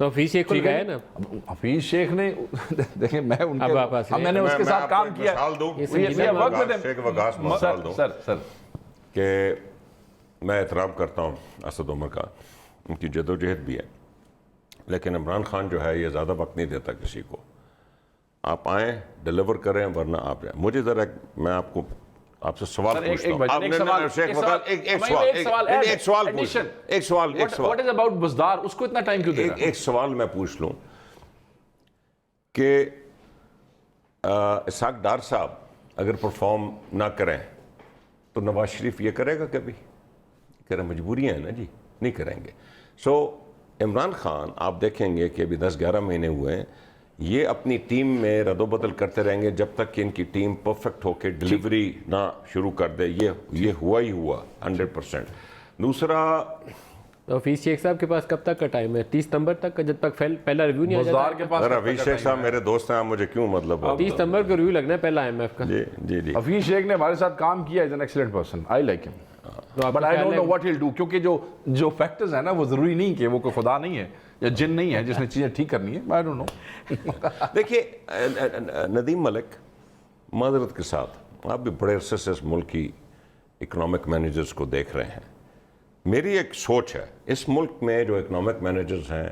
تو حفیظ شیخ کو لگایا نا حفیظ شیخ نے دیکھیں میں ان کے میں نے اس کے ساتھ کام کیا شیخ وقاص مثال دوں سر کہ میں احترام کرتا ہوں اسد عمر کا، ان کی جدوجہد بھی ہے، لیکن عمران خان جو ہے یہ زیادہ وقت نہیں دیتا کسی کو. آپ آئیں ڈیلیور کریں ورنہ آپ جائیں. مجھے ذرا میں آپ سے سوال پوچھتا ہوں. اس کو اتنا ٹائم کیوں دے رہا ہے؟ ایک سوال میں پوچھ لوں کہ اسحاق ڈار صاحب اگر پرفارم نہ کریں تو نواز شریف یہ کرے گا کبھی؟ کہہ رہے مجبوریاں ہیں نا جی، نہیں کریں گے. سو عمران خان آپ دیکھیں گے کہ ابھی 10-11 مہینے ہوئے ہیں، یہ اپنی ٹیم میں رد و بدل کرتے رہیں گے جب تک کہ ان کی ٹیم پرفیکٹ ہو کے ڈیلیوری نہ شروع کر دے. یہ ہوا ہی ہوا 100%. دوسرا حفیظ شیخ صاحب کے پاس کب تک کا ٹائم ہے؟ 30 ستمبر تک کا، جب تک پہلا ریویو نہیں آ جاتا. حفیظ شیخ صاحب میرے دوست ہیں، مجھے کیوں مطلب 30 ستمبر کو ریویو لگنا ہے پہلا IMF کا. جی حفیظ شیخ نے ہمارے ساتھ کام کیا، is an excellent person, I like him. But I don't know what he'll do, کیونکہ جو فیکٹرز ہیں نا وہ ضروری نہیں کہ وہ کوئی خدا نہیں ہے یا جن نہیں ہے جس نے چیزیں ٹھیک کرنی ہے. I don't know. دیکھیے ندیم ملک، معذرت کے ساتھ آپ بھی بڑے عرصے سے اس ملک کی اکنامک مینیجرز کو دیکھ رہے ہیں. میری ایک سوچ ہے، اس ملک میں جو اکنامک مینیجرز ہیں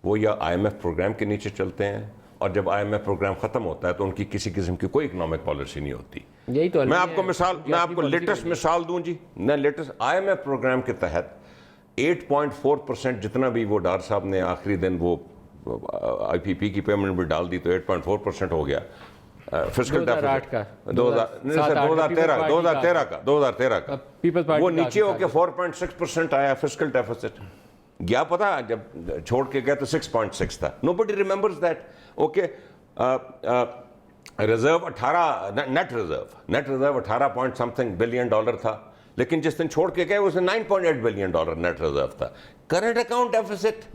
وہ یا IMF پروگرام کے نیچے چلتے ہیں، اور جب IMF پروگرام ختم ہوتا ہے تو ان کی کسی قسم کی کوئی اکنامک پالیسی نہیں ہوتی. یہی تو میں آپ کو لیٹسٹ مثال دوں جی. لیٹسٹ IMF پروگرام کے تحت 8.4% جتنا بھی وہ ڈار صاحب نے آخری دن وہ IPP کی پیمنٹ بھی ڈال دی تو 8.4% ہو گیا. فسکل ڈیفیسٹ کا 2013 کا وہ نیچے ہو کے 4.6% آیا فسکل ڈیفیسٹ. گیا پتا جب چھوڑ کے گئے تو 6.6 تھا. Nobody remembers that. Okay reserve net reserve 18 billion dollar تھا، لیکن جس دن چھوڑ کے گئے اس میں 9.8 بلین ڈالر نیٹ ریزرو تھا. کرنٹ اکاؤنٹ ڈیفیسٹ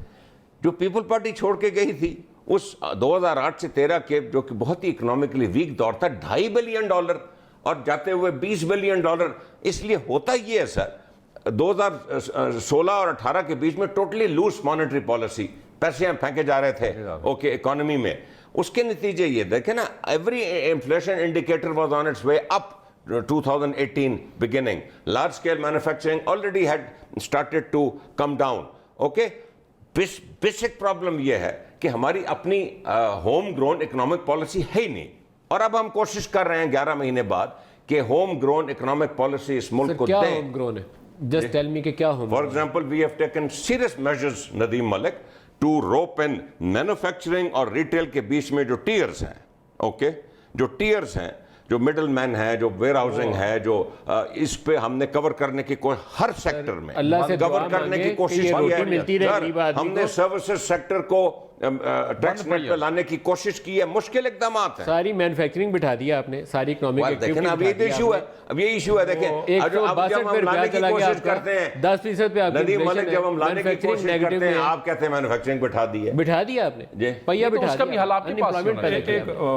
جو پیپل پارٹی چھوڑ کے گئی تھی اس 2008 سے 13 کے جو کہ بہت ہی اکنامکلی ویک دور تھا، 2.5 بلین ڈالر اور جاتے ہوئے 20 بلین ڈالر. اس لیے ہوتا یہ ہے سر 2016 اور 18 کے بیچ میں ٹوٹلی لوز مانیٹری پالیسی، پیسے ہم پھینکے جا رہے تھے اوکے اکانومی میں. اس کے نتیجے یہ دیکھیں نا، every inflation indicator was on its way up. 2018 beginning large scale manufacturing already had started to come down. okay basic problem یہ ہے کہ ہماری اپنی ہوم گرون اکنامک پالیسی ہے ہی نہیں، اور اب ہم کوشش کر رہے ہیں 11 مہینے بعد کہ ہوم گرون اکنامک پالیسی اس ملک کو دیں. کیا ہوم گرون ہے؟ جسٹ ٹیل می کہ کیا home. For example we have taken serious measures Nadeem Malik to rope in manufacturing اور ریٹیل کے بیچ میں جو ٹیئرز ہیں، اوکے جو ٹیئرز ہیں، جو مڈل مین ہے، جو ویئر ہاؤسنگ ہے، جو اس پہ ہم نے کور کرنے کی ہر سیکٹر میں کور کرنے کی کوشش کی ہے. ہم نے سروسز سیکٹر کو ٹیکس نیٹ پہ لانے کی کوشش کی ہے. مشکل اقدامات ہیں. ساری مینوفیکچرنگ بٹھا دی آپ نے، ساری اکنامک دیکھیں اب یہ ایشو ہے، دیکھیں اب جب ہم لانے کی کوشش کرتے ہیں 10% پہ ندیم ملک جب ہم لانے کی کوشش کرتے ہیں آپ کہتے ہیں مینوفیکچرنگ بٹھا دی ہے. بٹھا دیا آپ نے، پہیا بٹھا دیا.